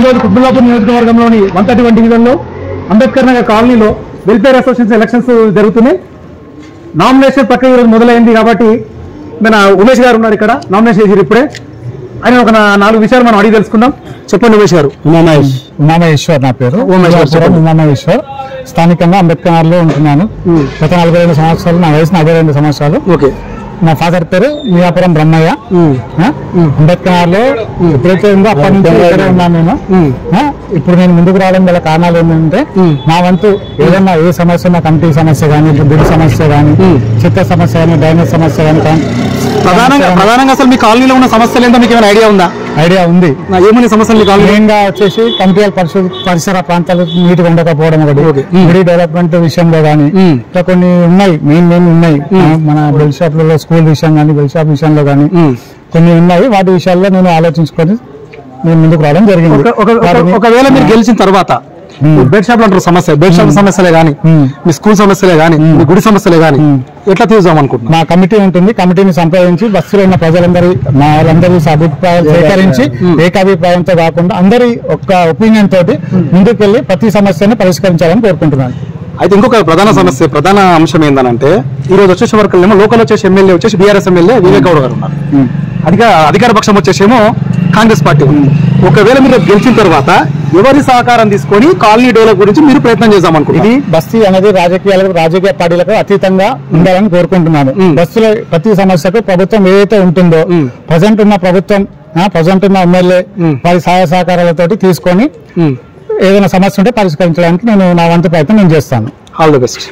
ఈరోజు కుత్బుల్లాపూర్ నియోజకవర్గంలోని 131 డివిజన్లో అంబేద్కర్ నగర్ కాలనీలో వెల్ఫేర్ అసోసియేషన్ ఎలక్షన్స్ జరుగుతున్నాయి. నామినేషన్ ప్రక్రియ ఈరోజు మొదలైంది కాబట్టి మన ఉమేష్ గారు ఉన్నారు ఇక్కడ. నామినేషన్ చేసారు ఇప్పుడే. ఆయన ఒక 4 విషయాలు మనం అడిగి తెలుసుకుందాం. చెప్పండి ఉమేష్ గారు. ఉమామహేశ్వర్ నా పేరు. ఉమామహేశ్వర్. స్థానికంగా అంబేద్కర్ నగర్లో ఉంటున్నాను. గత 42 సంవత్సరాలు. నా వయసు 42 సంవత్సరాలు. ఓకే. మా ఫాదర్ పేరు మియాపురం బ్రహ్మయ్య. అంబేద్కర్ నగర్ లో ఎప్పుడైతే ఉందో అప్పటి నుంచి ఇక్కడే ఉన్నాను నేను. ఇప్పుడు నేను ముందుకు రావడం గల కారణాలు ఏంటంటే, నా వంతు ఏదన్నా ఏ సమస్య ఉన్నా, కమిటీ సమస్య కానీ, గుడి సమస్య కానీ, చెత్త సమస్య కానీ, డ్రైనేజ్ సమస్య కానీ, ప్రధానంగా అసలు మీ కాలనీలో ఉన్న సమస్యలు ఏంటో మీకు ఏమైనా ఐడియా ఉందా? ఐడియా ఉంది. ఏమని సమస్యలు? మెయిన్గా వచ్చేసి కమిటీ పరిసర ప్రాంతాలు నీటిగా ఉండకపోవడం ఒకటి, గుడి డెవలప్మెంట్ విషయంలో కానీ, ఇంకా కొన్ని ఉన్నాయి, మెయిన్ ఉన్నాయి. మన బెల్ షాప్లలో స్కూల్ విషయం కానీ, బెల్ షాప్ విషయంలో కానీ కొన్ని ఉన్నాయి. వాటి విషయాల్లో నేను ఆలోచించుకొని నేను ముందుకు రావడం జరిగింది. ఒకవేళ మీరు గెలిచిన తర్వాత బెడ్ షాప్ అంటారు సమస్య, బెడ్ షాప్ సమస్యలే కానీ, మీ స్కూల్ సమస్యలే కానీ, మీ గుడి సమస్యలే కానీ ఎట్లా తీర్చాం అనుకుంటున్నాం? మా కమిటీ ఉంటుంది. కమిటీని సంప్రదించి బస్సులో ఉన్న ప్రజలందరి మా వాళ్ళందరూ అభిప్రాయాలు సేకరించి ఏకాభిప్రాయంతో కాకుండా అందరి ఒక్క ఒపీనియన్ తోటి ముందుకెళ్లి ప్రతి సమస్యను పరిష్కరించాలని కోరుకుంటున్నాను. అయితే ఇంకొక ప్రధాన అంశం ఏంటంటే, ఈ రోజు వచ్చేసి వరకు లోకల్ వచ్చేసి ఎమ్మెల్యే వచ్చేసి బీఆర్ఎస్ ఎమ్మెల్యే వివేక్ గౌడ్ గారు ఉన్నారు. అధికార పక్షం వచ్చేసేమో కాంగ్రెస్ పార్టీ ఉంది. ఒకవేళ మీరు గెలిచిన తర్వాత ఎవరి సహకారం తీసుకొని కాలనీ డెవలప్ గురించి మీరు ప్రయత్నం చేద్దామనుకుంటున్నారు? ఇది బస్తీ అనేది రాజకీయ పార్టీలకు అతీతంగా ఉండాలని కోరుకుంటున్నాను. బస్సులో ప్రతి సమస్యకు ప్రభుత్వం ఏదైతే ఉంటుందో, ప్రజెంట్ ఉన్న ప్రభుత్వం, ప్రజెంట్ ఉన్న ఎమ్మెల్యే వారి సహాయ సహకారాలతోటి తీసుకొని ఏదైనా సమస్య ఉంటే పరిష్కరించడానికి నేను నా వంతు ప్రయత్నం నేను చేస్తాను. All the best.